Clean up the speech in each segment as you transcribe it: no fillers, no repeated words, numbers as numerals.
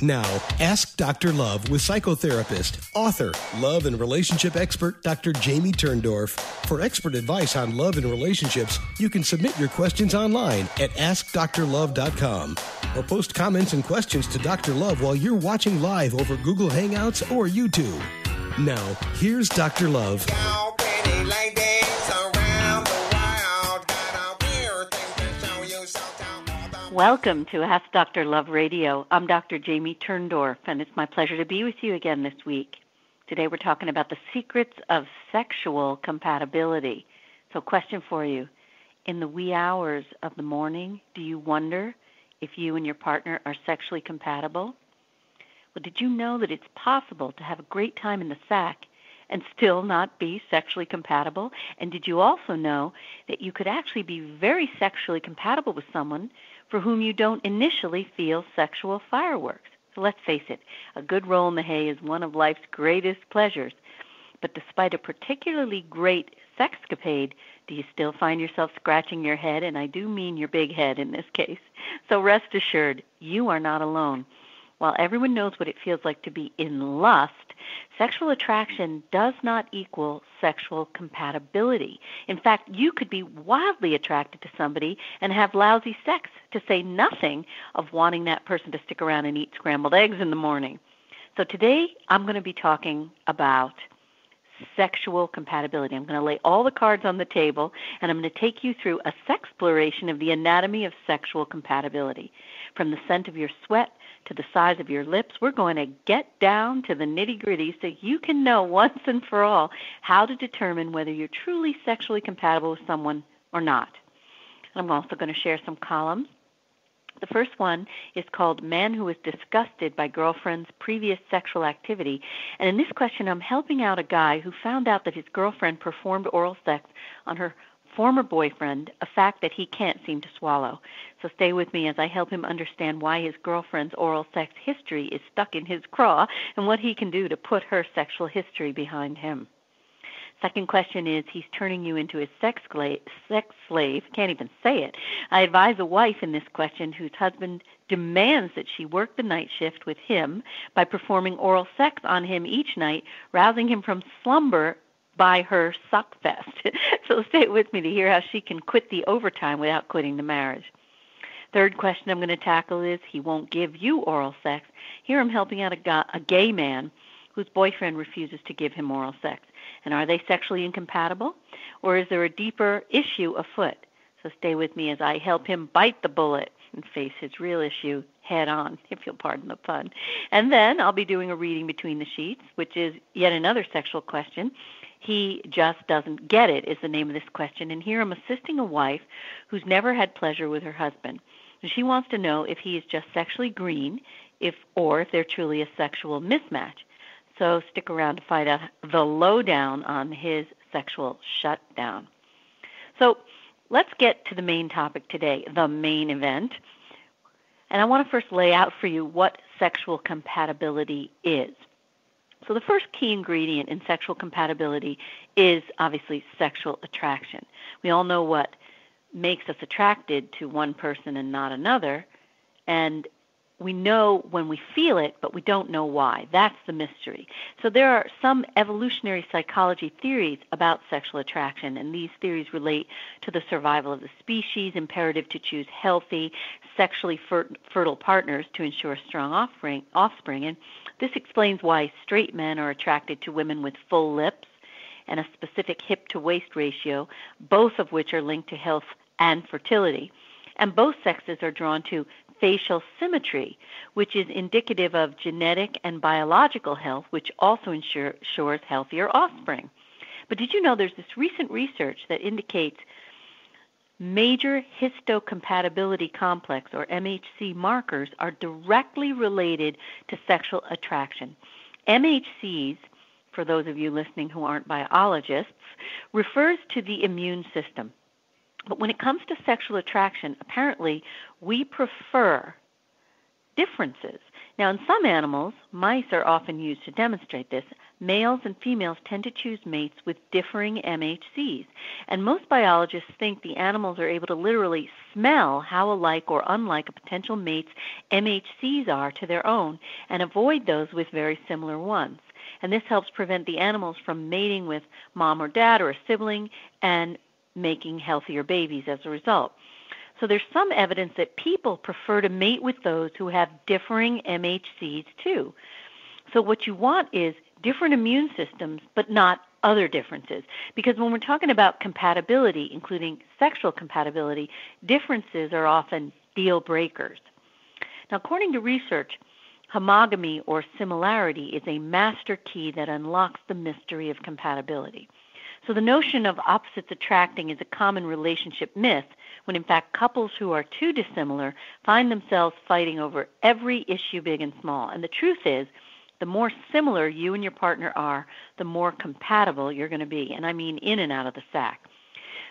Now, Ask Dr. Love with psychotherapist, author, love and relationship expert Dr. Jamie Turndorf. For expert advice on love and relationships, you can submit your questions online at AskDrLove.com or post comments and questions to Dr. Love while you're watching live over Google Hangouts or YouTube. Now, here's Dr. Love. Welcome to Ask Dr. Love Radio. I'm Dr. Jamie Turndorf, and it's my pleasure to be with you again this week. Today we're talking about the secrets of sexual compatibility. So question for you. In the wee hours of the morning, do you wonder if you and your partner are sexually compatible? Well, did you know that it's possible to have a great time in the sack and still not be sexually compatible? And did you also know that you could actually be very sexually compatible with someone for whom you don't initially feel sexual fireworks? So let's face it, a good roll in the hay is one of life's greatest pleasures. But despite a particularly great sexcapade, do you still find yourself scratching your head? And I do mean your big head in this case. So rest assured, you are not alone. While everyone knows what it feels like to be in lust, sexual attraction does not equal sexual compatibility. In fact, you could be wildly attracted to somebody and have lousy sex, to say nothing of wanting that person to stick around and eat scrambled eggs in the morning. So today I'm going to be talking about sexual compatibility. I'm going to lay all the cards on the table, and I'm going to take you through a sexploration of the anatomy of sexual compatibility. From the scent of your sweat to the size of your lips, we're going to get down to the nitty-gritty so you can know once and for all how to determine whether you're truly sexually compatible with someone or not. And I'm also going to share some columns. The first one is called Man Who is Disgusted by Girlfriend's Previous Sexual Activity. And in this question, I'm helping out a guy who found out that his girlfriend performed oral sex on her former boyfriend, a fact that he can't seem to swallow. So stay with me as I help him understand why his girlfriend's oral sex history is stuck in his craw and what he can do to put her sexual history behind him. Second question is, he's turning you into his sex slave. Can't even say it. I advise a wife in this question whose husband demands that she work the night shift with him by performing oral sex on him each night, rousing him from slumber by her suck fest. So stay with me to hear how she can quit the overtime without quitting the marriage. Third question I'm going to tackle is, he won't give you oral sex. Here I'm helping out a gay man whose boyfriend refuses to give him oral sex. And are they sexually incompatible, or is there a deeper issue afoot? So stay with me as I help him bite the bullet and face his real issue head on, if you'll pardon the pun. And then I'll be doing a reading between the sheets, which is yet another sexual question. He just doesn't get it is the name of this question. And here I'm assisting a wife who's never had pleasure with her husband. And she wants to know if he is just sexually green, or if they're truly a sexual mismatch. So stick around to find out the lowdown on his sexual shutdown. So let's get to the main topic today, the main event. And I want to first lay out for you what sexual compatibility is. So the first key ingredient in sexual compatibility is obviously sexual attraction. We all know what makes us attracted to one person and not another, and we know when we feel it, but we don't know why. That's the mystery. So there are some evolutionary psychology theories about sexual attraction, and these theories relate to the survival of the species, imperative to choose healthy, sexually fertile partners to ensure strong offspring. And this explains why straight men are attracted to women with full lips and a specific hip-to-waist ratio, both of which are linked to health and fertility. And both sexes are drawn to facial symmetry, which is indicative of genetic and biological health, which also ensures healthier offspring. But did you know there's this recent research that indicates major histocompatibility complex, or MHC markers, are directly related to sexual attraction. MHCs, for those of you listening who aren't biologists, refers to the immune system. But when it comes to sexual attraction, apparently we prefer differences Now, in some animals, mice are often used to demonstrate this. Males and females tend to choose mates with differing MHCs, and most biologists think the animals are able to literally smell how alike or unlike a potential mate's MHCs are to their own and avoid those with very similar ones. And this helps prevent the animals from mating with mom or dad or a sibling and making healthier babies as a result. So there's some evidence that people prefer to mate with those who have differing MHCs too. So what you want is different immune systems, but not other differences. Because when we're talking about compatibility, including sexual compatibility, differences are often deal breakers. Now, according to research, homogamy or similarity is a master key that unlocks the mystery of compatibility. So the notion of opposites attracting is a common relationship myth, when in fact couples who are too dissimilar find themselves fighting over every issue, big and small. And the truth is, the more similar you and your partner are, the more compatible you're going to be, and I mean in and out of the sack.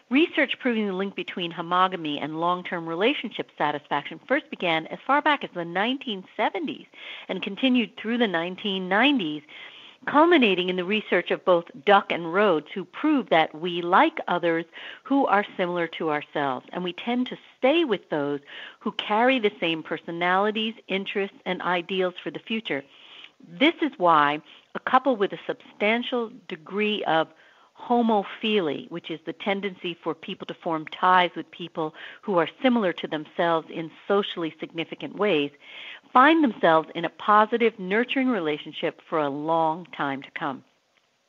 Research proving the link between homogamy and long-term relationship satisfaction first began as far back as the 1970s and continued through the 1990s, culminating in the research of both Duck and Rhodes, who proved that we like others who are similar to ourselves, and we tend to stay with those who carry the same personalities, interests, and ideals for the future. This is why a couple with a substantial degree of homophilia, which is the tendency for people to form ties with people who are similar to themselves in socially significant ways, find themselves in a positive, nurturing relationship for a long time to come.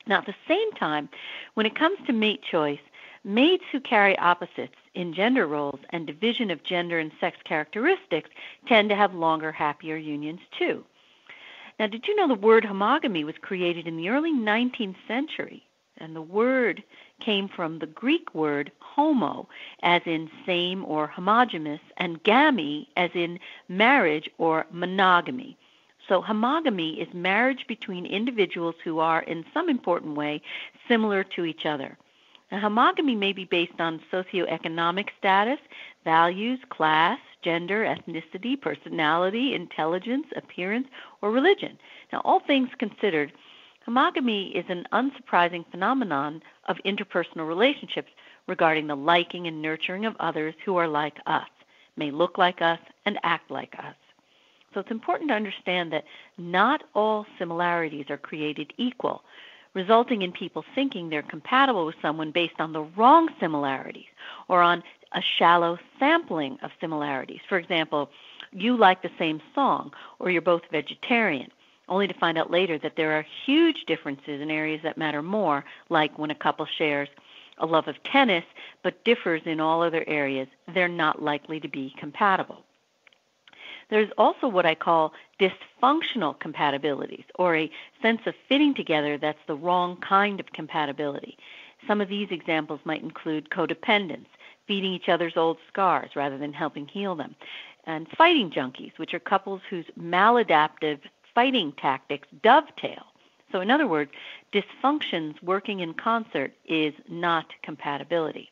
Now, at the same time, when it comes to mate choice, mates who carry opposites in gender roles and division of gender and sex characteristics tend to have longer, happier unions too. Now, did you know the word homogamy was created in the early 19th century? And the word came from the Greek word homo, as in same or homogeneous, and gamy, as in marriage or monogamy. So homogamy is marriage between individuals who are, in some important way, similar to each other. Now, homogamy may be based on socioeconomic status, values, class, gender, ethnicity, personality, intelligence, appearance, or religion. Now, all things considered, homogamy is an unsurprising phenomenon of interpersonal relationships regarding the liking and nurturing of others who are like us, may look like us, and act like us. So it's important to understand that not all similarities are created equal, resulting in people thinking they're compatible with someone based on the wrong similarities or on a shallow sampling of similarities. For example, you like the same song, or you're both vegetarian, only to find out later that there are huge differences in areas that matter more, like when a couple shares a love of tennis but differs in all other areas, they're not likely to be compatible. There's also what I call dysfunctional compatibilities, or a sense of fitting together that's the wrong kind of compatibility. Some of these examples might include codependence, feeding each other's old scars rather than helping heal them, and fighting junkies, which are couples whose maladaptive fighting tactics dovetail. So in other words, dysfunctions working in concert is not compatibility.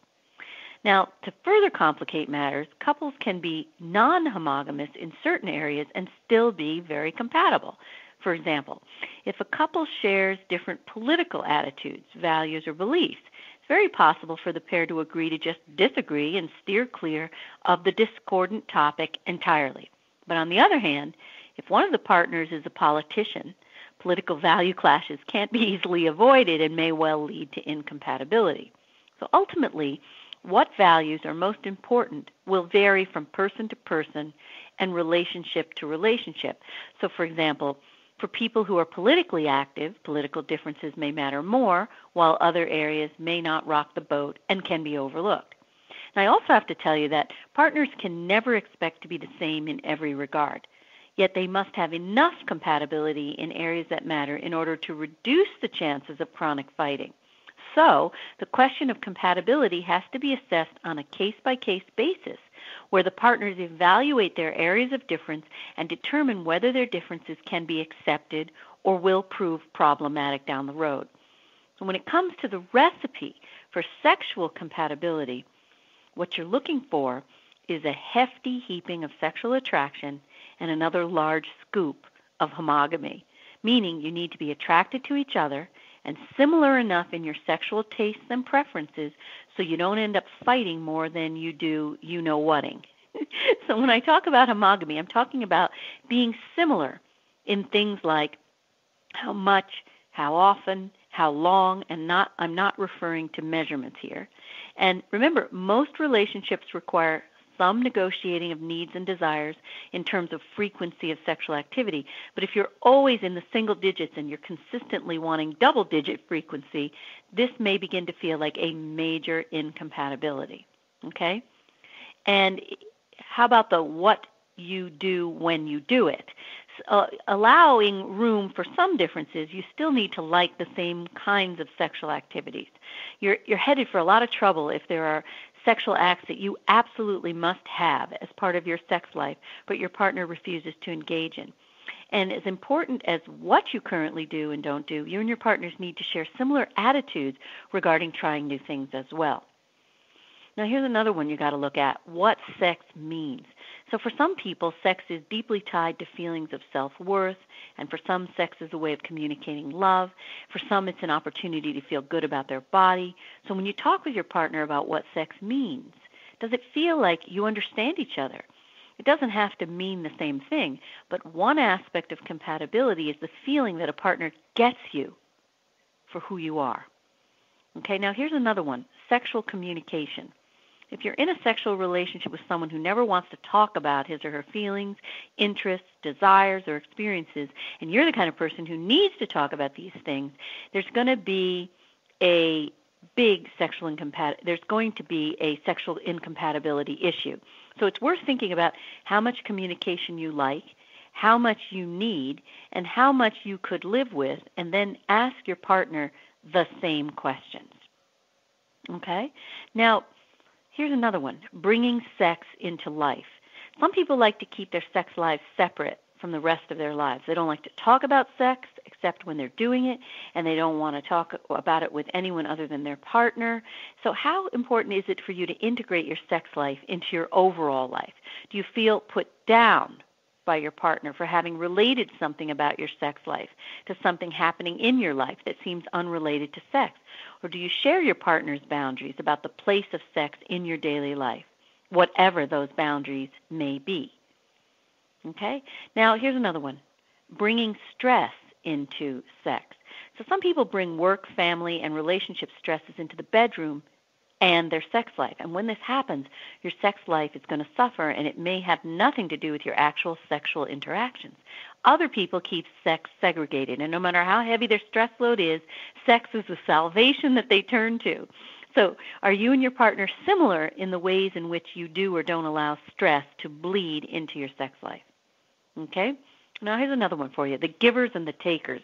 Now, to further complicate matters, couples can be non-homogamous in certain areas and still be very compatible. For example, if a couple shares different political attitudes, values, or beliefs, it's very possible for the pair to agree to just disagree and steer clear of the discordant topic entirely. But on the other hand, if one of the partners is a politician, political value clashes can't be easily avoided and may well lead to incompatibility. So ultimately, what values are most important will vary from person to person and relationship to relationship. So, for example, for people who are politically active, political differences may matter more, while other areas may not rock the boat and can be overlooked. And I also have to tell you that partners can never expect to be the same in every regard, yet they must have enough compatibility in areas that matter in order to reduce the chances of chronic fighting. So, the question of compatibility has to be assessed on a case-by-case basis, where the partners evaluate their areas of difference and determine whether their differences can be accepted or will prove problematic down the road. So when it comes to the recipe for sexual compatibility, what you're looking for is a hefty heaping of sexual attraction and another large scoop of homogamy, meaning you need to be attracted to each other and similar enough in your sexual tastes and preferences so you don't end up fighting more than you do you-know-whating. So when I talk about homogamy, I'm talking about being similar in things like how much, how often, how long, and I'm not referring to measurements here. And remember, most relationships require some negotiating of needs and desires in terms of frequency of sexual activity. But if you're always in the single digits and you're consistently wanting double-digit frequency, this may begin to feel like a major incompatibility, okay? And how about the what you do when you do it? Allowing room for some differences, you still need to like the same kinds of sexual activities. You're headed for a lot of trouble if there are sexual acts that you absolutely must have as part of your sex life, but your partner refuses to engage in. And as important as what you currently do and don't do, you and your partners need to share similar attitudes regarding trying new things as well. Now, here's another one you got to look at, what sex means. So for some people, sex is deeply tied to feelings of self-worth, and for some, sex is a way of communicating love. For some, it's an opportunity to feel good about their body. So when you talk with your partner about what sex means, does it feel like you understand each other? It doesn't have to mean the same thing, but one aspect of compatibility is the feeling that a partner gets you for who you are. Okay, now here's another one, sexual communication. If you're in a sexual relationship with someone who never wants to talk about his or her feelings, interests, desires, or experiences, and you're the kind of person who needs to talk about these things, there's going to be a big sexual incompatibility issue. So it's worth thinking about how much communication you like, how much you need, and how much you could live with, and then ask your partner the same questions. Okay? Now, here's another one, bringing sex into life. Some people like to keep their sex lives separate from the rest of their lives. They don't like to talk about sex except when they're doing it, and they don't want to talk about it with anyone other than their partner. So how important is it for you to integrate your sex life into your overall life? Do you feel put down by your partner for having related something about your sex life to something happening in your life that seems unrelated to sex? Or do you share your partner's boundaries about the place of sex in your daily life, whatever those boundaries may be? Okay? Now, here's another one, bringing stress into sex. So some people bring work, family, and relationship stresses into the bedroom and their sex life. And when this happens, your sex life is going to suffer, and it may have nothing to do with your actual sexual interactions. Other people keep sex segregated, and no matter how heavy their stress load is, sex is the salvation that they turn to. So are you and your partner similar in the ways in which you do or don't allow stress to bleed into your sex life? Okay? Now here's another one for you, the givers and the takers.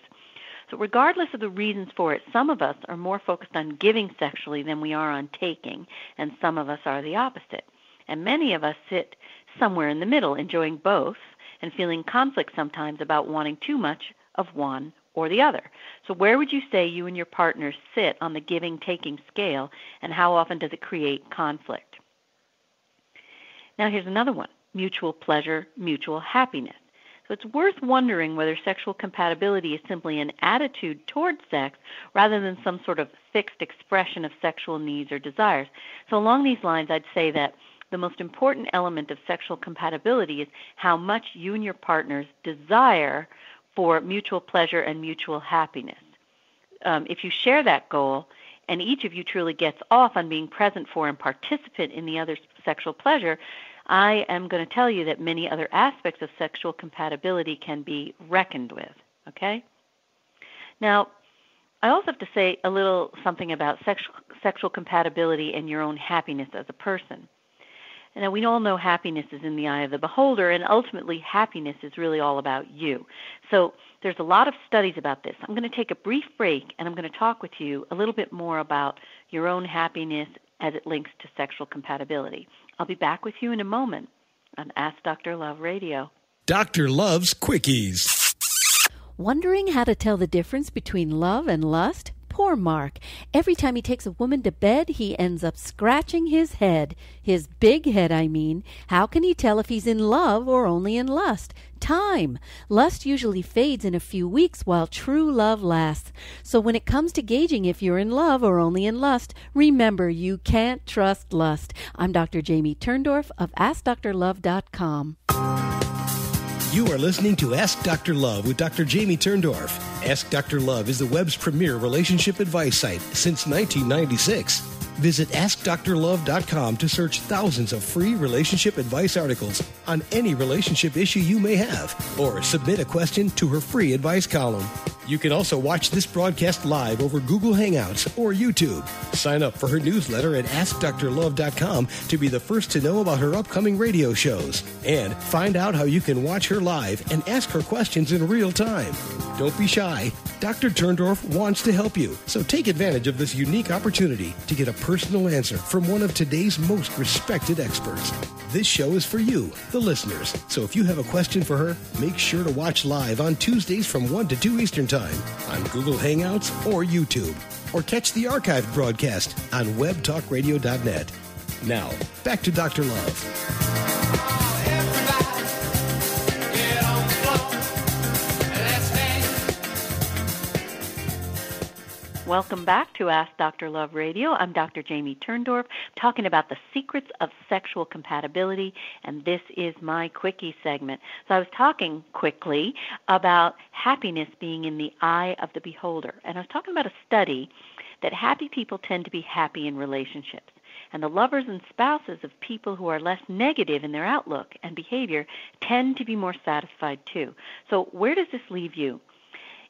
So regardless of the reasons for it, some of us are more focused on giving sexually than we are on taking, and some of us are the opposite. And many of us sit somewhere in the middle, enjoying both and feeling conflict sometimes about wanting too much of one or the other. So where would you say you and your partner sit on the giving-taking scale, and how often does it create conflict? Now here's another one, mutual pleasure, mutual happiness. So it's worth wondering whether sexual compatibility is simply an attitude toward sex rather than some sort of fixed expression of sexual needs or desires. So along these lines, I'd say that the most important element of sexual compatibility is how much you and your partners desire for mutual pleasure and mutual happiness. If you share that goal and each of you truly gets off on being present for and participant in the other's sexual pleasure, I am going to tell you that many other aspects of sexual compatibility can be reckoned with, okay? Now, I also have to say a little something about sexual compatibility and your own happiness as a person. Now, we all know happiness is in the eye of the beholder, and ultimately happiness is really all about you. So there's a lot of studies about this. I'm going to take a brief break, and I'm going to talk with you a little bit more about your own happiness as it links to sexual compatibility. I'll be back with you in a moment on Ask Dr. Love Radio. Dr. Love's Quickies. Wondering how to tell the difference between love and lust? Poor Mark. Every time he takes a woman to bed, he ends up scratching his head. His big head, I mean. How can he tell if he's in love or only in lust? Time. Lust usually fades in a few weeks while true love lasts. So when it comes to gauging if you're in love or only in lust, remember you can't trust lust. I'm Dr. Jamie Turndorf of AskDrLove.com. You are listening to Ask Dr. Love with Dr. Jamie Turndorf. Ask Dr. Love is the web's premier relationship advice site since 1996. Visit AskDrLove.com to search thousands of free relationship advice articles on any relationship issue you may have, or submit a question to her free advice column. You can also watch this broadcast live over Google Hangouts or YouTube. Sign up for her newsletter at AskDrLove.com to be the first to know about her upcoming radio shows. And find out how you can watch her live and ask her questions in real time. Don't be shy. Dr. Turndorf wants to help you, so take advantage of this unique opportunity to get a personal answer from one of today's most respected experts. This show is for you, the listeners, so if you have a question for her, make sure to watch live on Tuesdays from 1 to 2 Eastern Time on Google Hangouts or YouTube, or catch the archived broadcast on webtalkradio.net. Now, back to Dr. Love. Welcome back to Ask Dr. Love Radio. I'm Dr. Jamie Turndorf, talking about the secrets of sexual compatibility, and this is my quickie segment. So I was talking quickly about happiness being in the eye of the beholder, and I was talking about a study that happy people tend to be happy in relationships, and the lovers and spouses of people who are less negative in their outlook and behavior tend to be more satisfied too. So where does this leave you?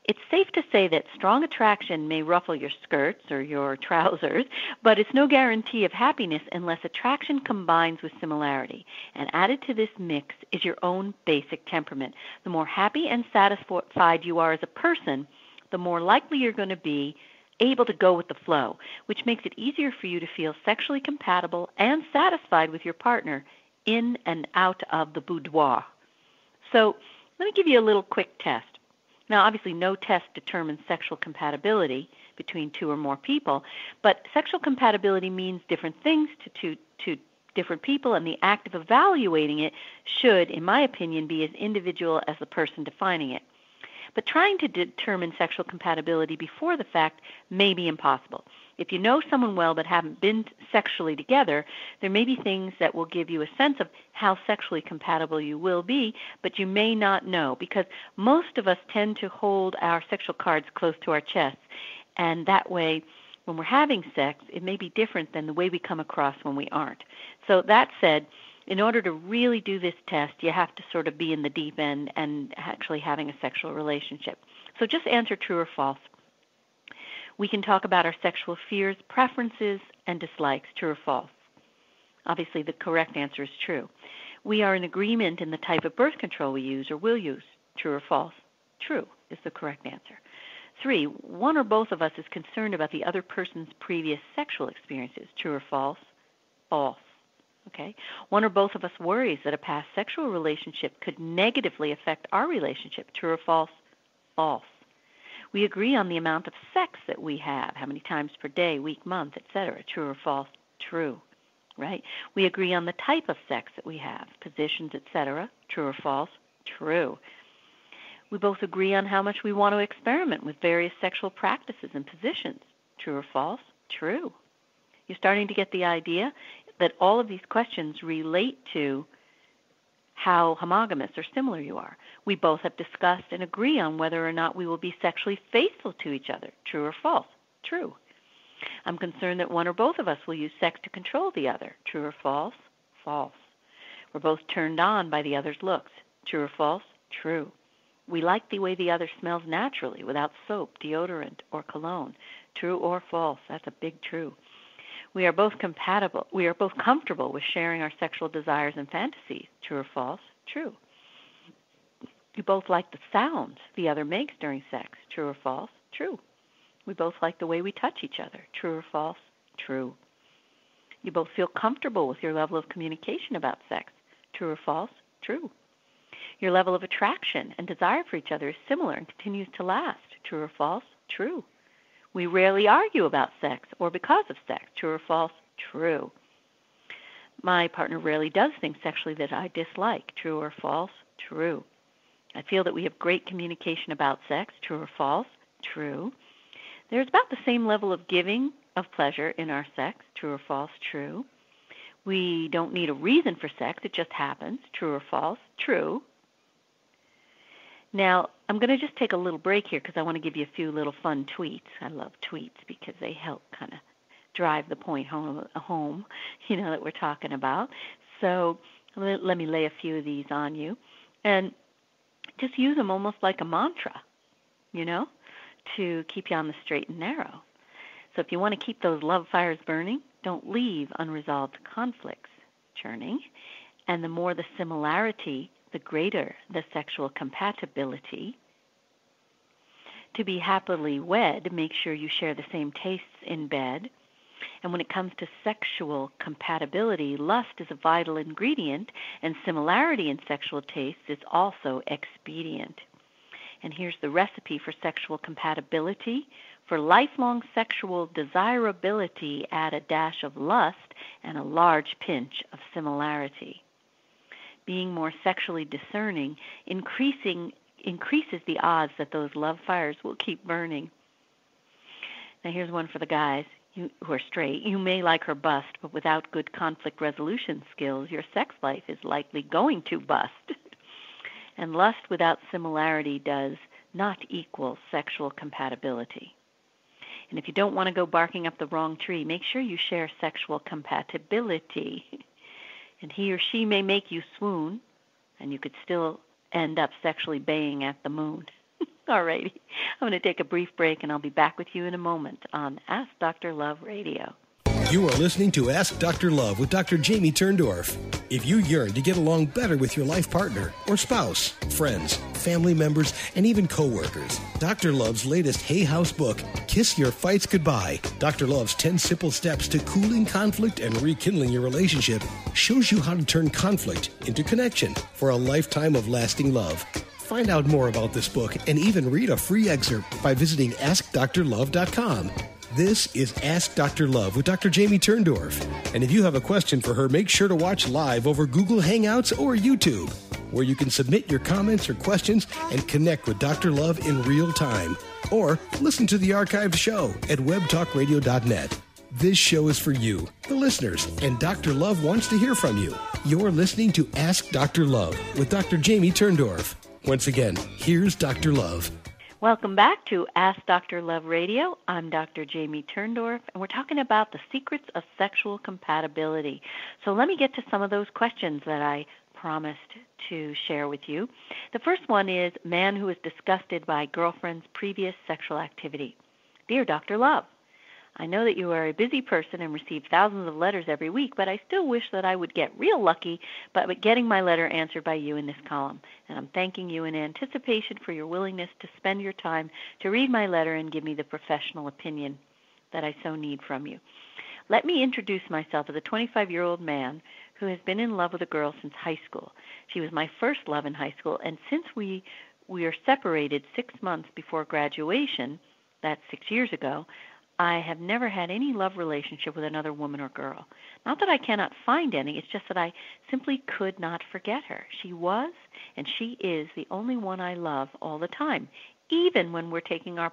It's safe to say that strong attraction may ruffle your skirts or your trousers, but it's no guarantee of happiness unless attraction combines with similarity. And added to this mix is your own basic temperament. The more happy and satisfied you are as a person, the more likely you're going to be able to go with the flow, which makes it easier for you to feel sexually compatible and satisfied with your partner in and out of the boudoir. So let me give you a little quick test. Now, obviously, no test determines sexual compatibility between two or more people, but sexual compatibility means different things to different people, and the act of evaluating it should, in my opinion, be as individual as the person defining it. But trying to determine sexual compatibility before the fact may be impossible. If you know someone well but haven't been sexually together, there may be things that will give you a sense of how sexually compatible you will be, but you may not know, because most of us tend to hold our sexual cards close to our chests, and that way, when we're having sex, it may be different than the way we come across when we aren't. So that said, in order to really do this test, you have to sort of be in the deep end and actually having a sexual relationship. So just answer true or false. We can talk about our sexual fears, preferences, and dislikes, true or false. Obviously, the correct answer is true. We are in agreement in the type of birth control we use or will use, true or false. True is the correct answer. 3, one or both of us is concerned about the other person's previous sexual experiences, true or false. False. Okay. One or both of us worries that a past sexual relationship could negatively affect our relationship, true or false. False. We agree on the amount of sex that we have, how many times per day, week, month, etc. True or false? True. Right? We agree on the type of sex that we have, positions, etc. True or false? True. We both agree on how much we want to experiment with various sexual practices and positions. True or false? True. You're starting to get the idea that all of these questions relate to how homogamous or similar you are. We both have discussed and agree on whether or not we will be sexually faithful to each other. True or false? True. I'm concerned that one or both of us will use sex to control the other. True or false? False. We're both turned on by the other's looks. True or false? True. We like the way the other smells naturally without soap, deodorant, or cologne. True or false? That's a big true. We are both compatible. We are both comfortable with sharing our sexual desires and fantasies. True or false? True. We both like the sounds the other makes during sex. True or false? True. We both like the way we touch each other. True or false? True. You both feel comfortable with your level of communication about sex. True or false? True. Your level of attraction and desire for each other is similar and continues to last. True or false? True. We rarely argue about sex or because of sex. True or false? True. My partner rarely does things sexually that I dislike. True or false? True. I feel that we have great communication about sex. True or false? True. There's about the same level of giving of pleasure in our sex. True or false? True. We don't need a reason for sex. It just happens. True or false? True. Now, I'm going to just take a little break here because I want to give you a few little fun tweets. I love tweets because they help kind of drive the point home, that we're talking about. So let me lay a few of these on you. And just use them almost like a mantra, to keep you on the straight and narrow. So if you want to keep those love fires burning, don't leave unresolved conflicts churning. And the more the similarity, the greater the sexual compatibility. To be happily wed, make sure you share the same tastes in bed. And when it comes to sexual compatibility, lust is a vital ingredient, and similarity in sexual tastes is also expedient. And here's the recipe for sexual compatibility. For lifelong sexual desirability, add a dash of lust and a large pinch of similarity. Being more sexually discerning increases the odds that those love fires will keep burning. Now here's one for the guys who are straight. You may like her bust, but without good conflict resolution skills, your sex life is likely going to bust. And lust without similarity does not equal sexual compatibility. And if you don't want to go barking up the wrong tree, make sure you share sexual compatibility. And he or she may make you swoon, and you could still end up sexually baying at the moon. All righty. I'm going to take a brief break, and I'll be back with you in a moment on Ask Dr. Love Radio. You are listening to Ask Dr. Love with Dr. Jamie Turndorf. If you yearn to get along better with your life partner or spouse, friends, family members, and even coworkers, Dr. Love's latest Hay House book, Kiss Your Fights Goodbye, Dr. Love's 10 simple steps to cooling conflict and rekindling your relationship, shows you how to turn conflict into connection for a lifetime of lasting love. Find out more about this book and even read a free excerpt by visiting AskDrLove.com. This is Ask Dr. Love with Dr. Jamie Turndorf. And if you have a question for her, make sure to watch live over Google Hangouts or YouTube, where you can submit your comments or questions and connect with Dr. Love in real time. Or listen to the archived show at webtalkradio.net. This show is for you, the listeners, and Dr. Love wants to hear from you. You're listening to Ask Dr. Love with Dr. Jamie Turndorf. Once again, here's Dr. Love. Welcome back to Ask Dr. Love Radio. I'm Dr. Jamie Turndorf, and we're talking about the secrets of sexual compatibility. So let me get to some of those questions that I promised to share with you. The first one is, man who is disgusted by girlfriend's previous sexual activity. Dear Dr. Love, I know that you are a busy person and receive thousands of letters every week, but I still wish that I would get real lucky by getting my letter answered by you in this column. And I'm thanking you in anticipation for your willingness to spend your time to read my letter and give me the professional opinion that I so need from you. Let me introduce myself as a 25-year-old man who has been in love with a girl since high school. She was my first love in high school, and since we are separated 6 months before graduation, that's 6 years ago, I have never had any love relationship with another woman or girl. Not that I cannot find any, it's just that I simply could not forget her. She was, and she is, the only one I love all the time, even when we're taking our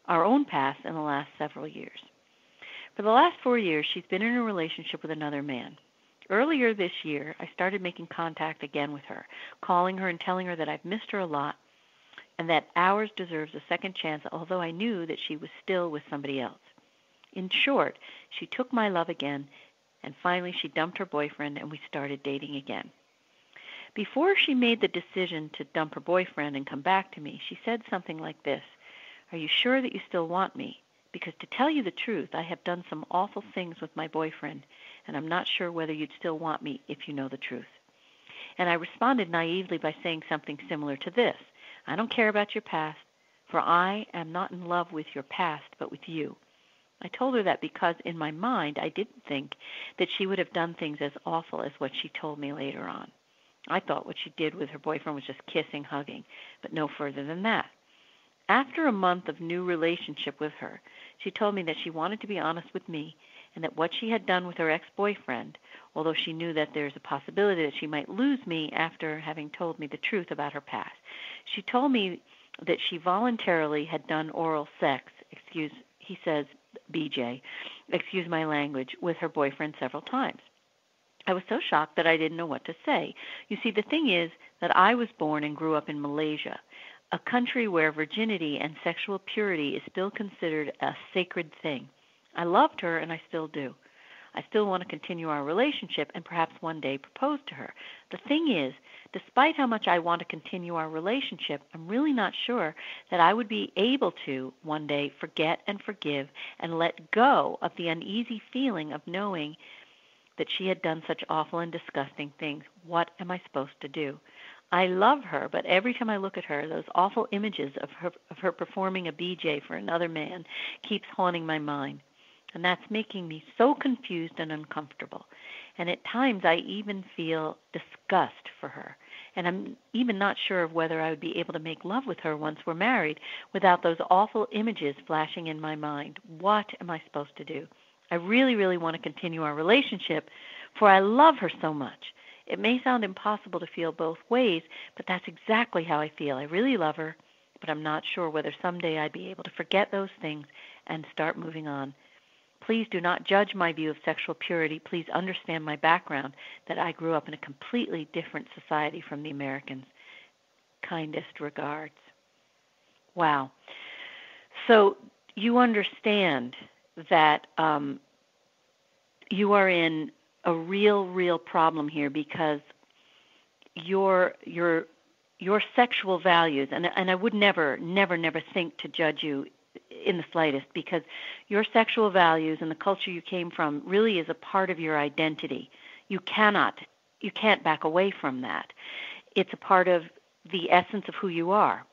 own paths in the last several years. For the last 4 years, she's been in a relationship with another man. Earlier this year, I started making contact again with her, calling her and telling her that I've missed her a lot, and that ours deserves a second chance, although I knew that she was still with somebody else. In short, she took my love again, and finally she dumped her boyfriend, and we started dating again. Before she made the decision to dump her boyfriend and come back to me, she said something like this: "Are you sure that you still want me? Because to tell you the truth, I have done some awful things with my boyfriend, and I'm not sure whether you'd still want me if you know the truth." And I responded naively by saying something similar to this: "I don't care about your past, for I am not in love with your past, but with you." I told her that because in my mind I didn't think that she would have done things as awful as what she told me later on. I thought what she did with her boyfriend was just kissing, hugging, but no further than that. After a month of new relationship with her, she told me that she wanted to be honest with me and that what she had done with her ex-boyfriend, although she knew that there's a possibility that she might lose me after having told me the truth about her past. She told me that she voluntarily had done oral sex, he says, BJ, excuse my language, with her boyfriend several times. I was so shocked that I didn't know what to say. You see, the thing is that I was born and grew up in Malaysia, a country where virginity and sexual purity is still considered a sacred thing. I loved her, and I still do. I still want to continue our relationship and perhaps one day propose to her. The thing is, despite how much I want to continue our relationship, I'm really not sure that I would be able to one day forget and forgive and let go of the uneasy feeling of knowing that she had done such awful and disgusting things. What am I supposed to do? I love her, but every time I look at her, those awful images of her performing a BJ for another man keeps haunting my mind. And that's making me so confused and uncomfortable. And at times I even feel disgust for her. And I'm even not sure of whether I would be able to make love with her once we're married without those awful images flashing in my mind. What am I supposed to do? I really, really want to continue our relationship, for I love her so much. It may sound impossible to feel both ways, but that's exactly how I feel. I really love her, but I'm not sure whether someday I'd be able to forget those things and start moving on. Please do not judge my view of sexual purity. Please understand my background, that I grew up in a completely different society from the Americans. Kindest regards. Wow. So you understand that you are in a real problem here, because your sexual values, and I would never think to judge you in the slightest, because your sexual values and the culture you came from really is a part of your identity. You can't back away from that. It's a part of the essence of who you are.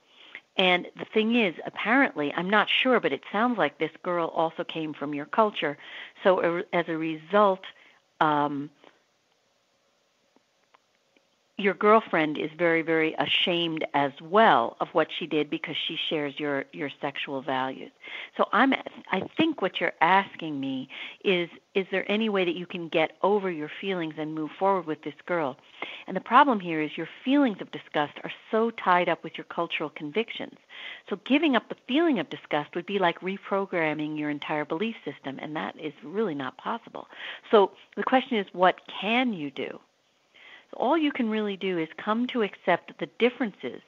And the thing is, apparently, I'm not sure, but it sounds like this girl also came from your culture. So as a result, your girlfriend is very, very ashamed as well of what she did, because she shares your sexual values. So I think what you're asking me is there any way that you can get over your feelings and move forward with this girl? And the problem here is your feelings of disgust are so tied up with your cultural convictions. So giving up the feeling of disgust would be like reprogramming your entire belief system, and that is really not possible. So the question is, what can you do? All you can really do is come to accept the differences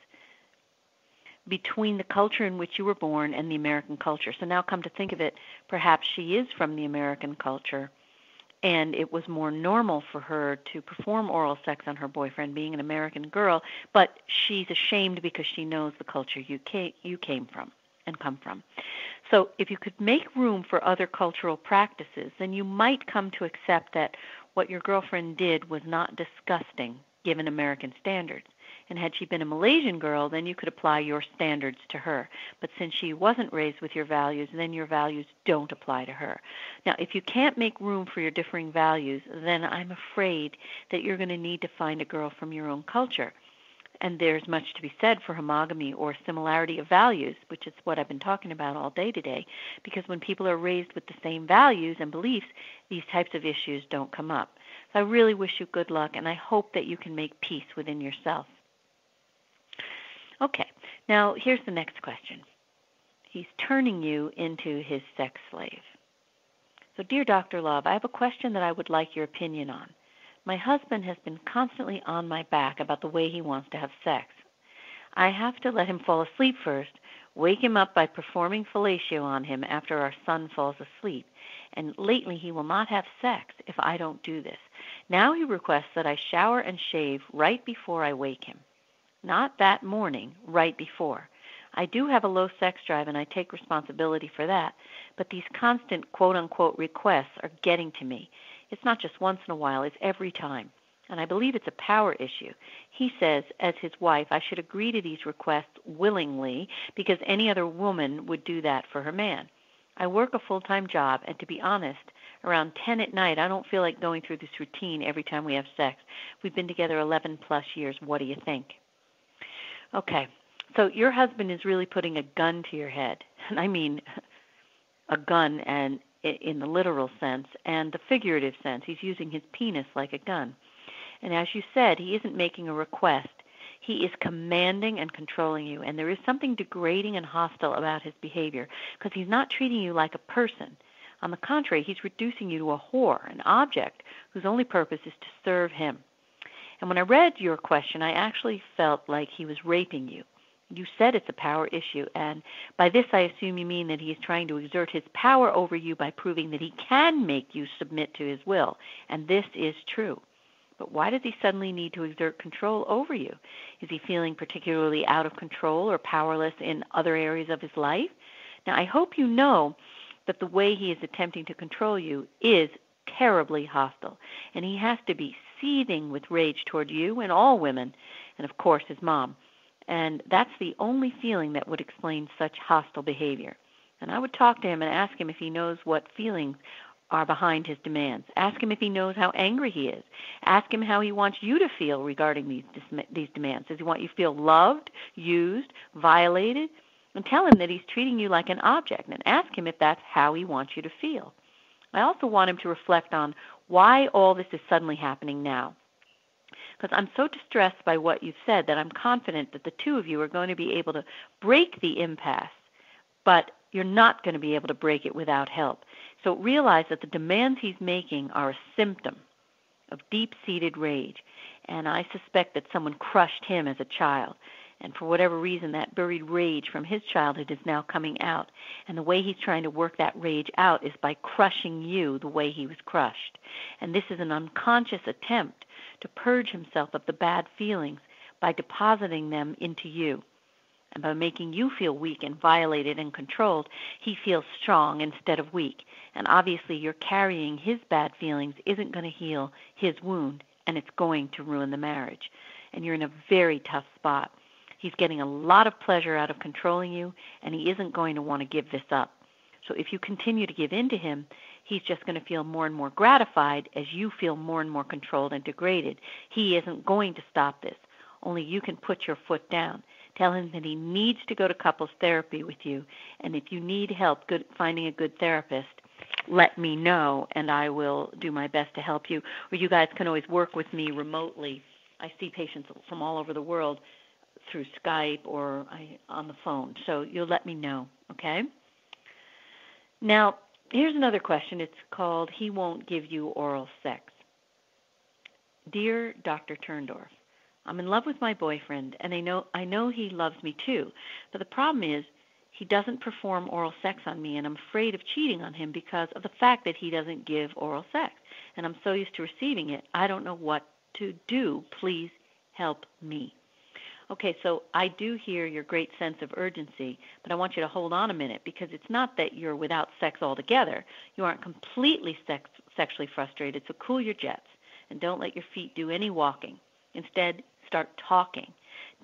between the culture in which you were born and the American culture. So now come to think of it, perhaps she is from the American culture, and it was more normal for her to perform oral sex on her boyfriend, being an American girl, but she's ashamed because she knows the culture you came from and come from. So if you could make room for other cultural practices, then you might come to accept that what your girlfriend did was not disgusting, given American standards. And had she been a Malaysian girl, then you could apply your standards to her. But since she wasn't raised with your values, then your values don't apply to her. Now, if you can't make room for your differing values, then I'm afraid that you're going to need to find a girl from your own culture. And there's much to be said for homogamy or similarity of values, which is what I've been talking about all day today, because when people are raised with the same values and beliefs, these types of issues don't come up. So I really wish you good luck, and I hope that you can make peace within yourself. Okay, now here's the next question. He's turning you into his sex slave. So, dear Dr. Love, I have a question that I would like your opinion on. My husband has been constantly on my back about the way he wants to have sex. I have to let him fall asleep first, wake him up by performing fellatio on him after our son falls asleep, and lately he will not have sex if I don't do this. Now he requests that I shower and shave right before I wake him. Not that morning, right before. I do have a low sex drive, and I take responsibility for that, but these constant quote-unquote requests are getting to me. It's not just once in a while, it's every time. And I believe it's a power issue. He says, as his wife, I should agree to these requests willingly because any other woman would do that for her man. I work a full-time job, and to be honest, around 10 at night, I don't feel like going through this routine every time we have sex. We've been together 11-plus years. What do you think? Okay, so your husband is really putting a gun to your head. And I mean a gun, and in the literal sense and the figurative sense. He's using his penis like a gun. And as you said, he isn't making a request. He is commanding and controlling you. And there is something degrading and hostile about his behavior because he's not treating you like a person. On the contrary, he's reducing you to a whore, an object whose only purpose is to serve him. And when I read your question, I actually felt like he was raping you. You said it's a power issue, and by this I assume you mean that he is trying to exert his power over you by proving that he can make you submit to his will, and this is true. But why does he suddenly need to exert control over you? Is he feeling particularly out of control or powerless in other areas of his life? Now, I hope you know that the way he is attempting to control you is terribly hostile, and he has to be seething with rage toward you and all women, and of course his mom. And that's the only feeling that would explain such hostile behavior. And I would talk to him and ask him if he knows what feelings are behind his demands. Ask him if he knows how angry he is. Ask him how he wants you to feel regarding these demands. Does he want you to feel loved, used, violated? And tell him that he's treating you like an object, and ask him if that's how he wants you to feel. I also want him to reflect on why all this is suddenly happening now. Because I'm so distressed by what you've said that I'm confident that the two of you are going to be able to break the impasse, but you're not going to be able to break it without help. So realize that the demands he's making are a symptom of deep-seated rage, and I suspect that someone crushed him as a child. And for whatever reason, that buried rage from his childhood is now coming out. And the way he's trying to work that rage out is by crushing you the way he was crushed. And this is an unconscious attempt to purge himself of the bad feelings by depositing them into you. And by making you feel weak and violated and controlled, he feels strong instead of weak. And obviously your carrying his bad feelings isn't going to heal his wound, and it's going to ruin the marriage. And you're in a very tough spot. He's getting a lot of pleasure out of controlling you, and he isn't going to want to give this up. So if you continue to give in to him, he's just going to feel more and more gratified as you feel more and more controlled and degraded. He isn't going to stop this. Only you can put your foot down. Tell him that he needs to go to couples therapy with you, and if you need help finding a good therapist, let me know, and I will do my best to help you. Or you guys can always work with me remotely. I see patients from all over the world through Skype or on the phone. So you'll let me know, okay? Now, here's another question. It's called, He Won't Give You Oral Sex. Dear Dr. Turndorf, I'm in love with my boyfriend, and I know he loves me too, but the problem is he doesn't perform oral sex on me, and I'm afraid of cheating on him because of the fact that he doesn't give oral sex, and I'm so used to receiving it, I don't know what to do. Please help me. Okay, so I do hear your great sense of urgency, but I want you to hold on a minute because it's not that you're without sex altogether. You aren't completely sexually frustrated, so cool your jets and don't let your feet do any walking. Instead, start talking.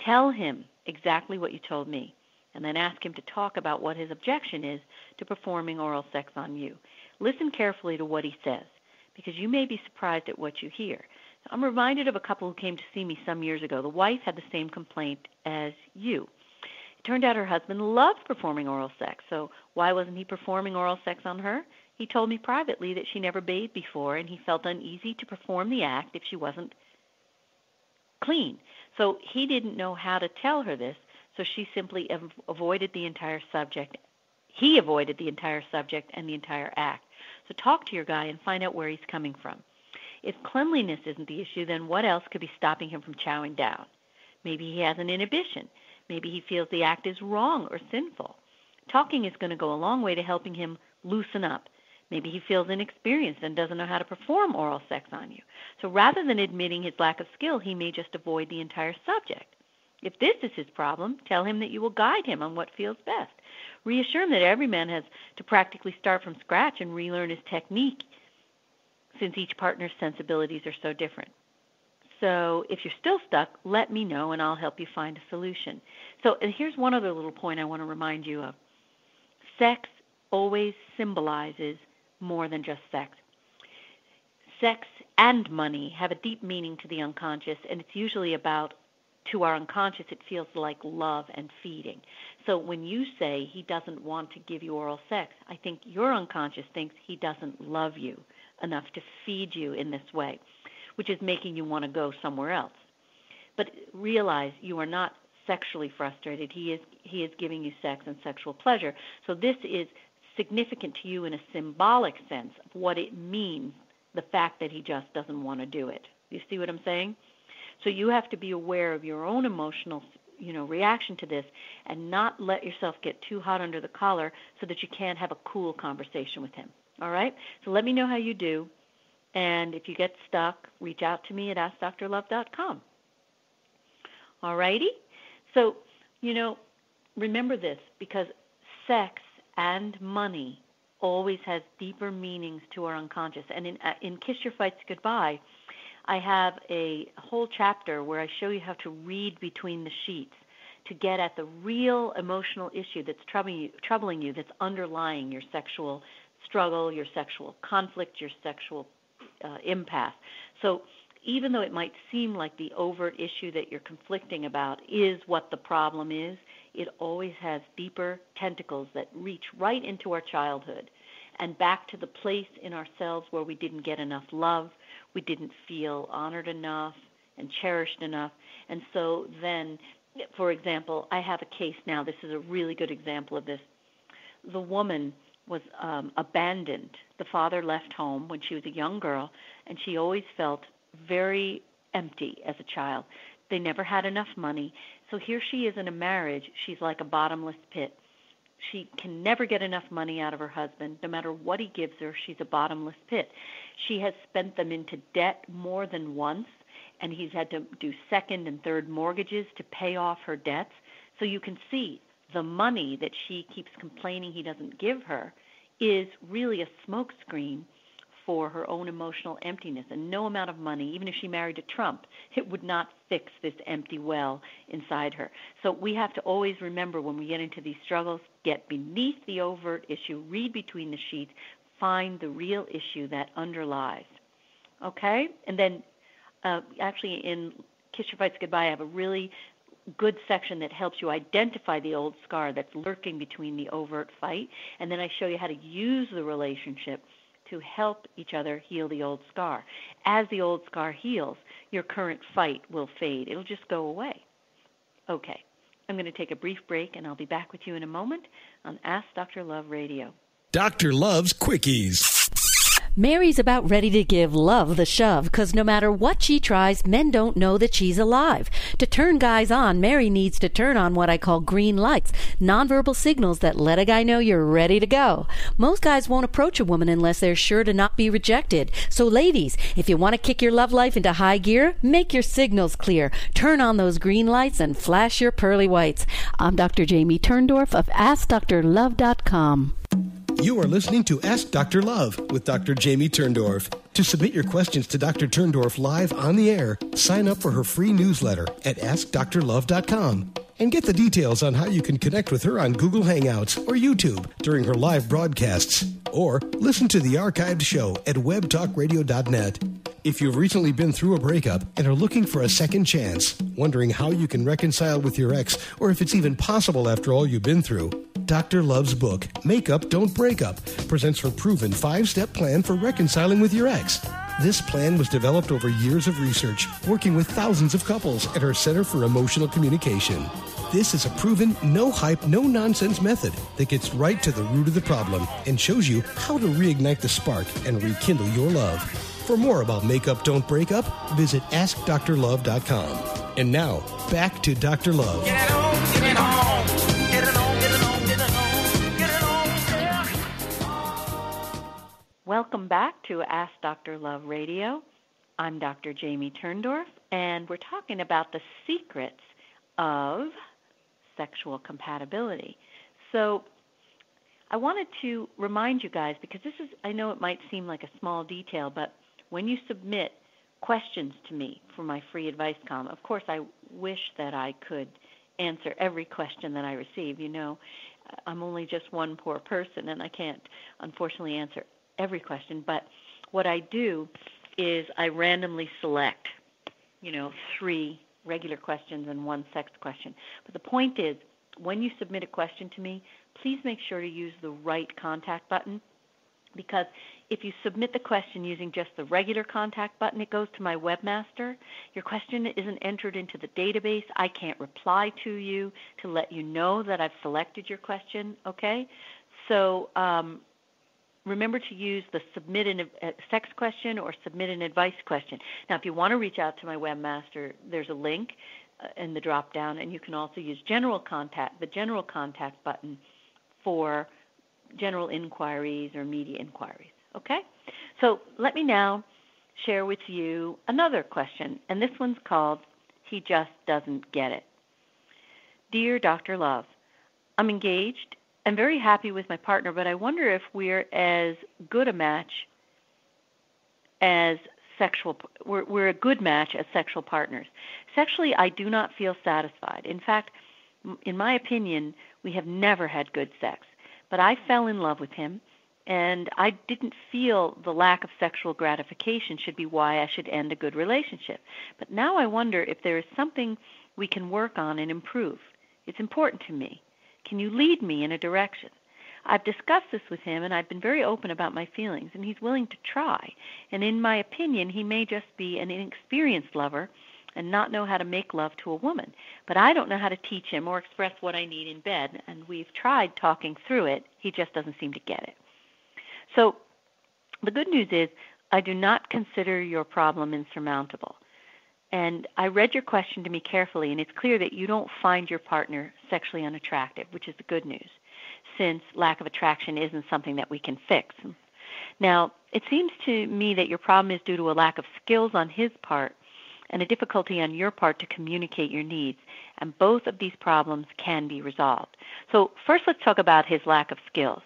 Tell him exactly what you told me, and then ask him to talk about what his objection is to performing oral sex on you. Listen carefully to what he says because you may be surprised at what you hear. I'm reminded of a couple who came to see me some years ago. The wife had the same complaint as you. It turned out her husband loved performing oral sex, so why wasn't he performing oral sex on her? He told me privately that she never bathed before, and he felt uneasy to perform the act if she wasn't clean. So he didn't know how to tell her this, so she simply avoided the entire subject. He avoided the entire subject and the entire act. So talk to your guy and find out where he's coming from. If cleanliness isn't the issue, then what else could be stopping him from chowing down? Maybe he has an inhibition. Maybe he feels the act is wrong or sinful. Talking is going to go a long way to helping him loosen up. Maybe he feels inexperienced and doesn't know how to perform oral sex on you. So rather than admitting his lack of skill, he may just avoid the entire subject. If this is his problem, tell him that you will guide him on what feels best. Reassure him that every man has to practically start from scratch and relearn his technique, since each partner's sensibilities are so different. So if you're still stuck, let me know and I'll help you find a solution. So and here's one other little point I want to remind you of. Sex always symbolizes more than just sex. Sex and money have a deep meaning to the unconscious, and it's usually about to our unconscious, it feels like love and feeding. So when you say he doesn't want to give you oral sex, I think your unconscious thinks he doesn't love you enough to feed you in this way, which is making you want to go somewhere else. But realize you are not sexually frustrated. He is giving you sex and sexual pleasure. So this is significant to you in a symbolic sense of what it means, the fact that he just doesn't want to do it. You see what I'm saying? So you have to be aware of your own emotional, reaction to this and not let yourself get too hot under the collar so that you can't have a cool conversation with him. All right? So let me know how you do. And if you get stuck, reach out to me at AskDrLove.com. All righty? So, remember this, because sex and money always has deeper meanings to our unconscious. And in Kiss Your Fights Goodbye, I have a whole chapter where I show you how to read between the sheets to get at the real emotional issue that's troubling you, that's underlying your sexual struggle, your sexual conflict, your sexual impasse. So even though it might seem like the overt issue that you're conflicting about is what the problem is, it always has deeper tentacles that reach right into our childhood and back to the place in ourselves where we didn't get enough love, we didn't feel honored enough and cherished enough. And so then, for example, I have a case now. This is a really good example of this. The woman was abandoned. The father left home when she was a young girl, and she always felt very empty as a child. They never had enough money. So here she is in a marriage. She's like a bottomless pit. She can never get enough money out of her husband. No matter what he gives her, she's a bottomless pit. She has spent them into debt more than once, and he's had to do second and third mortgages to pay off her debts. So you can see the money that she keeps complaining he doesn't give her is really a smokescreen for her own emotional emptiness. And no amount of money, even if she married a Trump, it would not fix this empty well inside her. So we have to always remember when we get into these struggles, get beneath the overt issue, read between the sheets, find the real issue that underlies. Okay? And then actually in Kiss Your Fights Goodbye, I have a really good section that helps you identify the old scar that's lurking between the overt fight, and then I show you how to use the relationship to help each other heal the old scar. As the old scar heals, your current fight will fade. It'll just go away. Okay, I'm going to take a brief break, and I'll be back with you in a moment on Ask Dr. Love Radio. Dr. Love's Quickies. Mary's about ready to give love the shove, because no matter what she tries, men don't know that she's alive. To turn guys on, Mary needs to turn on what I call green lights, nonverbal signals that let a guy know you're ready to go. Most guys won't approach a woman unless they're sure to not be rejected. So ladies, if you want to kick your love life into high gear, make your signals clear. Turn on those green lights and flash your pearly whites. I'm Dr. Jamie Turndorf of AskDrLove.com. You are listening to Ask Dr. Love with Dr. Jamie Turndorf. To submit your questions to Dr. Turndorf live on the air, sign up for her free newsletter at AskDrLove.com and get the details on how you can connect with her on Google Hangouts or YouTube during her live broadcasts. Or listen to the archived show at webtalkradio.net. If you've recently been through a breakup and are looking for a second chance, wondering how you can reconcile with your ex, or if it's even possible after all you've been through, Dr. Love's book, Make Up, Don't Break Up, presents her proven 5-step plan for reconciling with your ex. This plan was developed over years of research, working with thousands of couples at her Center for Emotional Communication. This is a proven, no-hype, no-nonsense method that gets right to the root of the problem and shows you how to reignite the spark and rekindle your love. For more about Make Up, Don't Break Up, visit AskDrLove.com. And now, back to Dr. Love. Get it on, get it on, get it on, get it on, get it on, get it on, yeah. Welcome back to Ask Dr. Love Radio. I'm Dr. Jamie Turndorf, and we're talking about the secrets of sexual compatibility. So I wanted to remind you guys, because this is, I know it might seem like a small detail, but when you submit questions to me for my free advice column, of course I wish that I could answer every question that I receive. You know, I'm only just one poor person, and I can't, unfortunately, answer every question. But what I do is I randomly select, 3 regular questions and 1 sex question. But the point is, when you submit a question to me, please make sure to use the right contact button, because if you submit the question using just the regular contact button, it goes to my webmaster. Your question isn't entered into the database. I can't reply to you to let you know that I've selected your question, okay? So remember to use the submit a sex question or submit an advice question. Now, if you want to reach out to my webmaster, there's a link in the drop-down, and you can also use the general contact button for general inquiries or media inquiries, okay? So let me now share with you another question, and this one's called, He Just Doesn't Get It. Dear Dr. Love, I'm engaged. I'm very happy with my partner, but I wonder if we're as good a match as we're a good match as sexual partners. Sexually, I do not feel satisfied. In fact, in my opinion, we have never had good sex. But I fell in love with him, and I didn't feel the lack of sexual gratification should be why I should end a good relationship. But now I wonder if there is something we can work on and improve. It's important to me. Can you lead me in a direction? I've discussed this with him, and I've been very open about my feelings, and he's willing to try. And in my opinion, he may just be an inexperienced lover and not know how to make love to a woman. But I don't know how to teach him or express what I need in bed, and we've tried talking through it. He just doesn't seem to get it. So the good news is I do not consider your problem insurmountable. And I read your question to me carefully, and it's clear that you don't find your partner sexually unattractive, which is the good news, since lack of attraction isn't something that we can fix. Now, it seems to me that your problem is due to a lack of skills on his part and a difficulty on your part to communicate your needs, and both of these problems can be resolved. So first, let's talk about his lack of skills.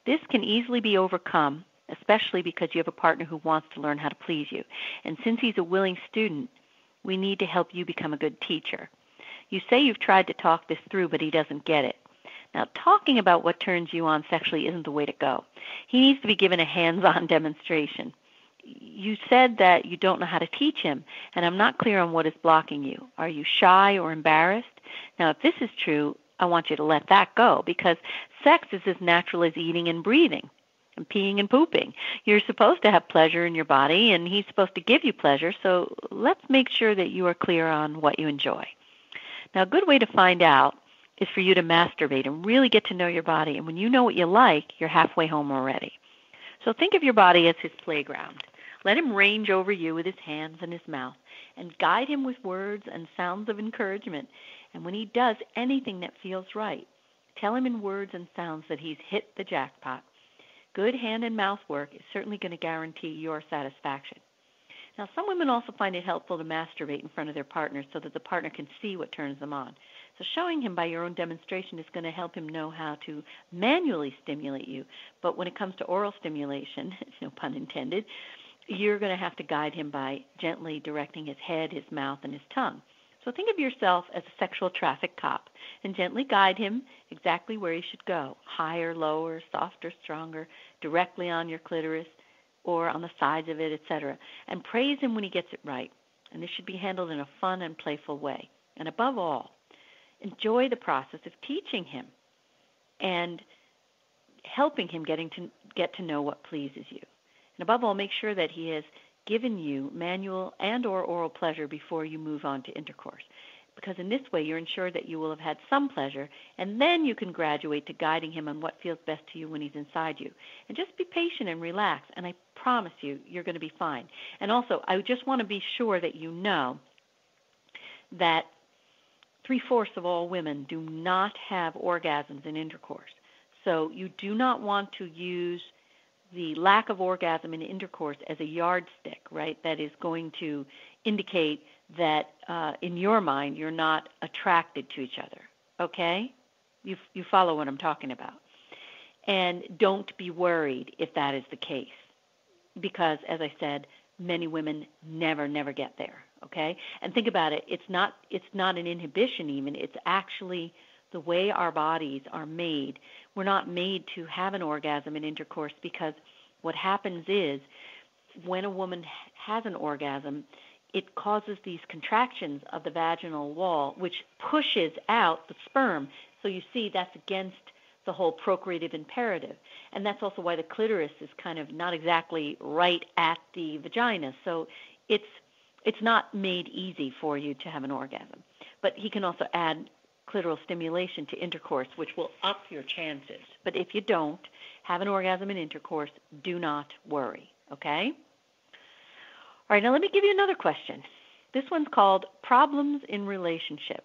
This can easily be overcome, especially because you have a partner who wants to learn how to please you. And since he's a willing student, we need to help you become a good teacher. You say you've tried to talk this through, but he doesn't get it. Now, talking about what turns you on sexually isn't the way to go. He needs to be given a hands-on demonstration. You said that you don't know how to teach him, and I'm not clear on what is blocking you. Are you shy or embarrassed? Now, if this is true, I want you to let that go, because sex is as natural as eating and breathing and peeing and pooping. You're supposed to have pleasure in your body, and he's supposed to give you pleasure, so let's make sure that you are clear on what you enjoy. Now, a good way to find out is for you to masturbate and really get to know your body, and when you know what you like, you're halfway home already. So think of your body as his playground. Let him range over you with his hands and his mouth, and guide him with words and sounds of encouragement. And when he does anything that feels right, tell him in words and sounds that he's hit the jackpot. Good hand and mouth work is certainly going to guarantee your satisfaction. Now, some women also find it helpful to masturbate in front of their partners so that the partner can see what turns them on. So showing him by your own demonstration is going to help him know how to manually stimulate you. But when it comes to oral stimulation, no pun intended, you're going to have to guide him by gently directing his head, his mouth, and his tongue. So think of yourself as a sexual traffic cop and gently guide him exactly where he should go, higher, lower, softer, stronger, directly on your clitoris or on the sides of it, etc. And praise him when he gets it right. And this should be handled in a fun and playful way. And above all, enjoy the process of teaching him and helping him get to know what pleases you. And above all, make sure that he has given you manual and or oral pleasure before you move on to intercourse. Because in this way, you're ensured that you will have had some pleasure, and then you can graduate to guiding him on what feels best to you when he's inside you. And just be patient and relax, and I promise you, you're going to be fine. And also, I just want to be sure that you know that 3/4 of all women do not have orgasms in intercourse. So you do not want to use the lack of orgasm in intercourse as a yardstick, right, that is going to indicate that in your mind you're not attracted to each other, okay? You follow what I'm talking about. And don't be worried if that is the case because, as I said, many women never get there, okay? And think about it. It's not an inhibition even. It's actually the way our bodies are made. We're not made to have an orgasm in intercourse, because what happens is when a woman has an orgasm, it is a release of the it causes these contractions of the vaginal wall, which pushes out the sperm. So you see that's against the whole procreative imperative. And that's also why the clitoris is kind of not exactly right at the vagina. So it's not made easy for you to have an orgasm. But he can also add clitoral stimulation to intercourse, which will up your chances. But if you don't have an orgasm in intercourse, do not worry, okay? All right, now let me give you another question. This one's called Problems in Relationship.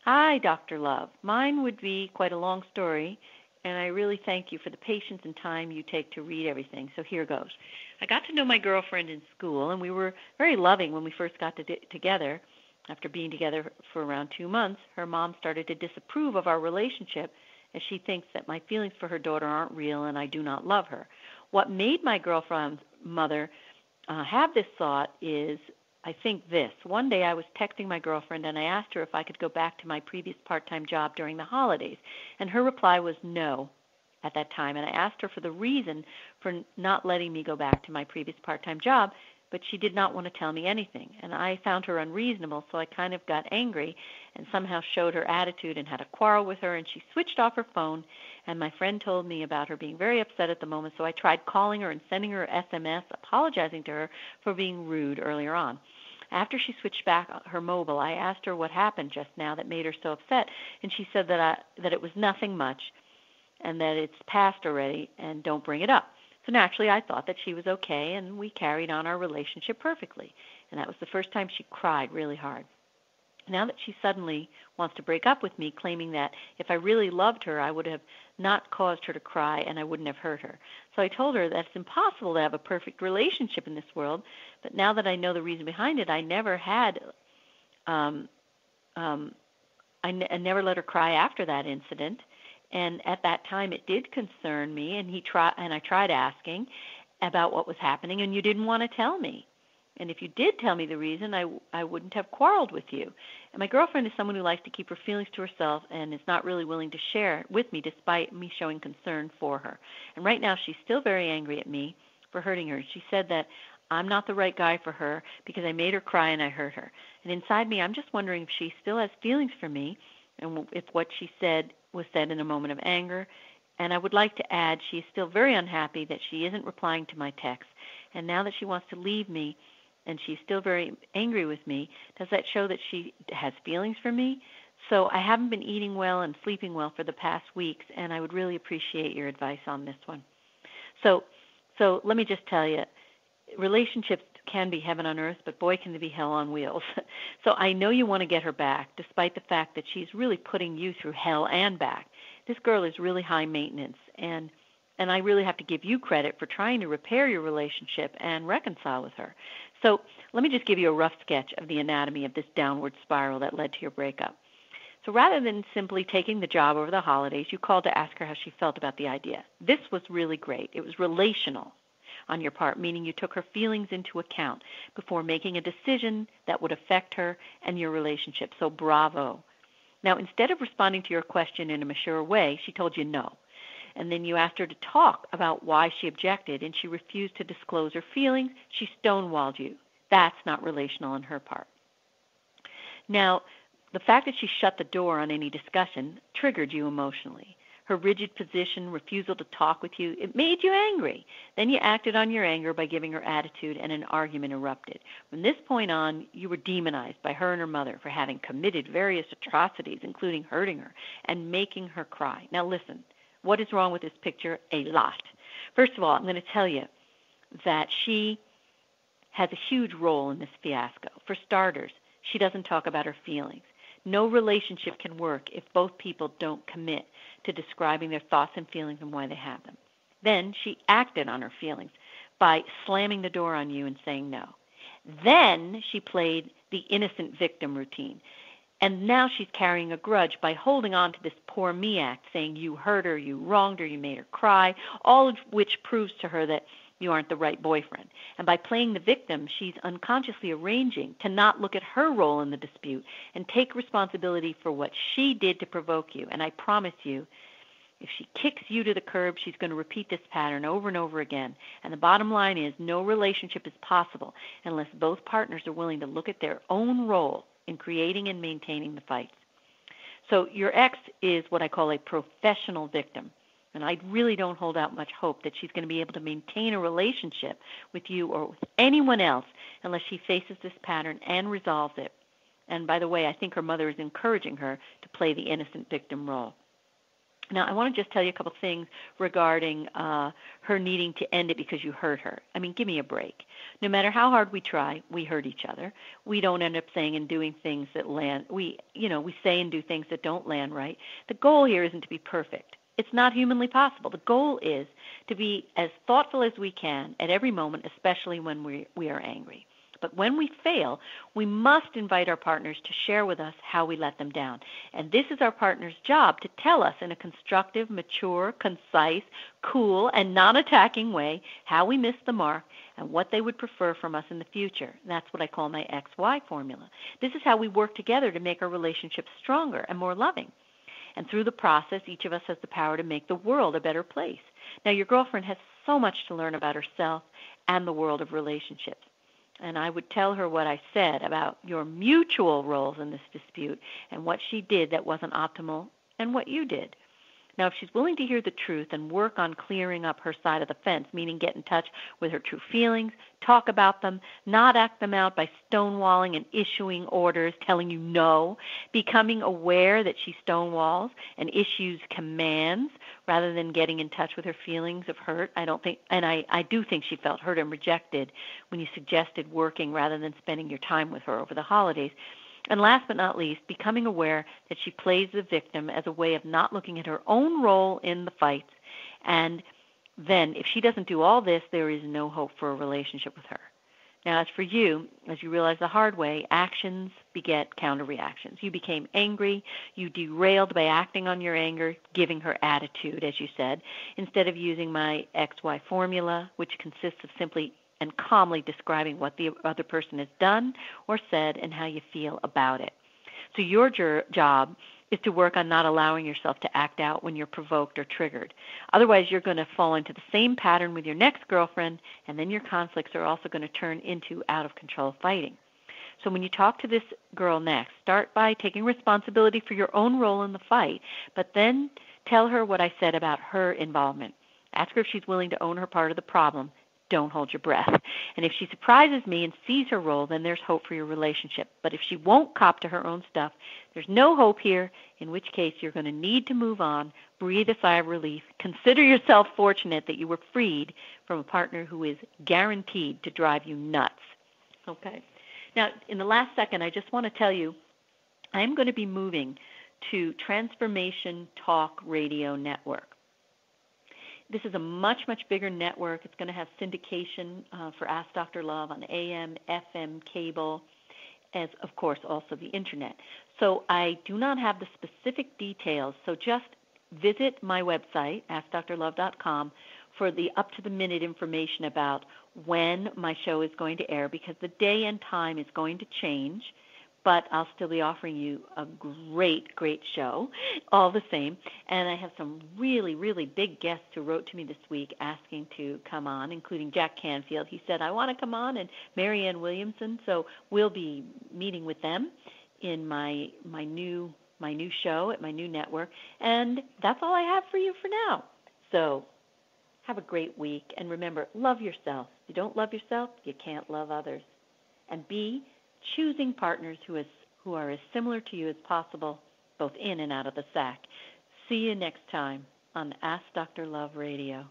Hi, Dr. Love. Mine would be quite a long story, and I really thank you for the patience and time you take to read everything. So here goes. I got to know my girlfriend in school, and we were very loving when we first got together. After being together for around 2 months, her mom started to disapprove of our relationship as she thinks that my feelings for her daughter aren't real and I do not love her. What made my girlfriend's mother have this thought is, I think this. One day I was texting my girlfriend and I asked her if I could go back to my previous part-time job during the holidays, and her reply was no at that time. And I asked her for the reason for not letting me go back to my previous part-time job, but she did not want to tell me anything. And I found her unreasonable, so I kind of got angry and somehow showed her attitude and had a quarrel with her, and she switched off her phone, and my friend told me about her being very upset at the moment, so I tried calling her and sending her an SMS apologizing to her for being rude earlier on. After she switched back her mobile, I asked her what happened just now that made her so upset, and she said that it was nothing much and that it's past already and don't bring it up. So naturally, I thought that she was okay, and we carried on our relationship perfectly. And that was the first time she cried really hard. Now that she suddenly wants to break up with me, claiming that if I really loved her, I would have not caused her to cry and I wouldn't have hurt her. So I told her that it's impossible to have a perfect relationship in this world, but now that I know the reason behind it, I never had, I never let her cry after that incident. And at that time, it did concern me, and I tried asking about what was happening, and you didn't want to tell me. And if you did tell me the reason, I wouldn't have quarreled with you. And my girlfriend is someone who likes to keep her feelings to herself and is not really willing to share with me despite me showing concern for her. And right now, she's still very angry at me for hurting her. She said that I'm not the right guy for her because I made her cry and I hurt her. And inside me, I'm just wondering if she still has feelings for me and if what she said was said in a moment of anger. And I would like to add, she is still very unhappy that she isn't replying to my texts. And now that she wants to leave me and she's still very angry with me, does that show that she has feelings for me? So I haven't been eating well and sleeping well for the past weeks, and I would really appreciate your advice on this one. So let me just tell you, relationships can be heaven on earth, but boy, can they be hell on wheels. So I know you want to get her back, despite the fact that she's really putting you through hell and back. This girl is really high maintenance, and I really have to give you credit for trying to repair your relationship and reconcile with her. So let me just give you a rough sketch of the anatomy of this downward spiral that led to your breakup. So rather than simply taking the job over the holidays, you called to ask her how she felt about the idea. This was really great. It was relational on your part, meaning you took her feelings into account before making a decision that would affect her and your relationship. So bravo. Now, instead of responding to your question in a mature way, she told you no. And then you asked her to talk about why she objected, and she refused to disclose her feelings. She stonewalled you. That's not relational on her part. Now, the fact that she shut the door on any discussion triggered you emotionally. Her rigid position, refusal to talk with you, it made you angry. Then you acted on your anger by giving her attitude, and an argument erupted. From this point on, you were demonized by her and her mother for having committed various atrocities, including hurting her and making her cry. Now listen, what is wrong with this picture? A lot. First of all, I'm going to tell you that she has a huge role in this fiasco. For starters, she doesn't talk about her feelings. No relationship can work if both people don't commit to describing their thoughts and feelings and why they have them. Then she acted on her feelings by slamming the door on you and saying no. Then she played the innocent victim routine. And now she's carrying a grudge by holding on to this poor me act, saying you hurt her, you wronged her, you made her cry, all of which proves to her that you aren't the right boyfriend. And by playing the victim, she's unconsciously arranging to not look at her role in the dispute and take responsibility for what she did to provoke you. And I promise you, If she kicks you to the curb, she's going to repeat this pattern over and over again. And the bottom line is no relationship is possible unless both partners are willing to look at their own role in creating and maintaining the fights. So your ex is what I call a professional victim. And I really don't hold out much hope that she's going to be able to maintain a relationship with you or with anyone else unless she faces this pattern and resolves it. And by the way, I think her mother is encouraging her to play the innocent victim role. Now, I want to just tell you a couple things regarding her needing to end it because you hurt her. I mean, give me a break. No matter how hard we try, we hurt each other. We don't end up saying and doing things that land. We say and do things that don't land right. The goal here isn't to be perfect. It's not humanly possible. The goal is to be as thoughtful as we can at every moment, especially when we are angry. But when we fail, we must invite our partners to share with us how we let them down. And this is our partner's job, to tell us in a constructive, mature, concise, cool, and non-attacking way how we missed the mark and what they would prefer from us in the future. That's what I call my XY formula. This is how we work together to make our relationship stronger and more loving. And through the process, each of us has the power to make the world a better place. Now, your girlfriend has so much to learn about herself and the world of relationships. And I would tell her what I said about your mutual roles in this dispute and what she did that wasn't optimal and what you did. Now, if she's willing to hear the truth and work on clearing up her side of the fence, meaning get in touch with her true feelings, talk about them, not act them out by stonewalling and issuing orders, telling you no, becoming aware that she stonewalls and issues commands rather than getting in touch with her feelings of hurt, I do think she felt hurt and rejected when you suggested working rather than spending your time with her over the holidays. And last but not least, becoming aware that she plays the victim as a way of not looking at her own role in the fights. And then if she doesn't do all this, there is no hope for a relationship with her. Now, as for you, as you realize the hard way, actions beget counter-reactions. You became angry. You derailed by acting on your anger, giving her attitude, as you said, instead of using my XY formula, which consists of simply and calmly describing what the other person has done or said and how you feel about it. So your job is to work on not allowing yourself to act out when you're provoked or triggered. Otherwise, you're going to fall into the same pattern with your next girlfriend, and then your conflicts are also going to turn into out-of-control fighting. So when you talk to this girl next, start by taking responsibility for your own role in the fight, but then tell her what I said about her involvement. Ask her if she's willing to own her part of the problem. Don't hold your breath. And if she surprises me and sees her role, then there's hope for your relationship. But if she won't cop to her own stuff, there's no hope here, in which case you're going to need to move on, breathe a sigh of relief, consider yourself fortunate that you were freed from a partner who is guaranteed to drive you nuts. Okay. Now, in the last second, I just want to tell you, I'm going to be moving to Transformation Talk Radio Network. This is a much, much bigger network. It's going to have syndication for Ask Dr. Love on AM, FM, cable, as, of course, also the Internet. So I do not have the specific details, so just visit my website, AskDrLove.com, for the up-to-the-minute information about when my show is going to air, because the day and time is going to change, but I'll still be offering you a great, great show all the same. And I have some really, really big guests who wrote to me this week asking to come on, including Jack Canfield. He said, I want to come on, and Marianne Williamson. So we'll be meeting with them in my new show at my new network. And that's all I have for you for now. So have a great week. And remember, love yourself. If you don't love yourself, you can't love others. And be choosing partners who are as similar to you as possible, both in and out of the sack. See you next time on Ask Dr. Love Radio.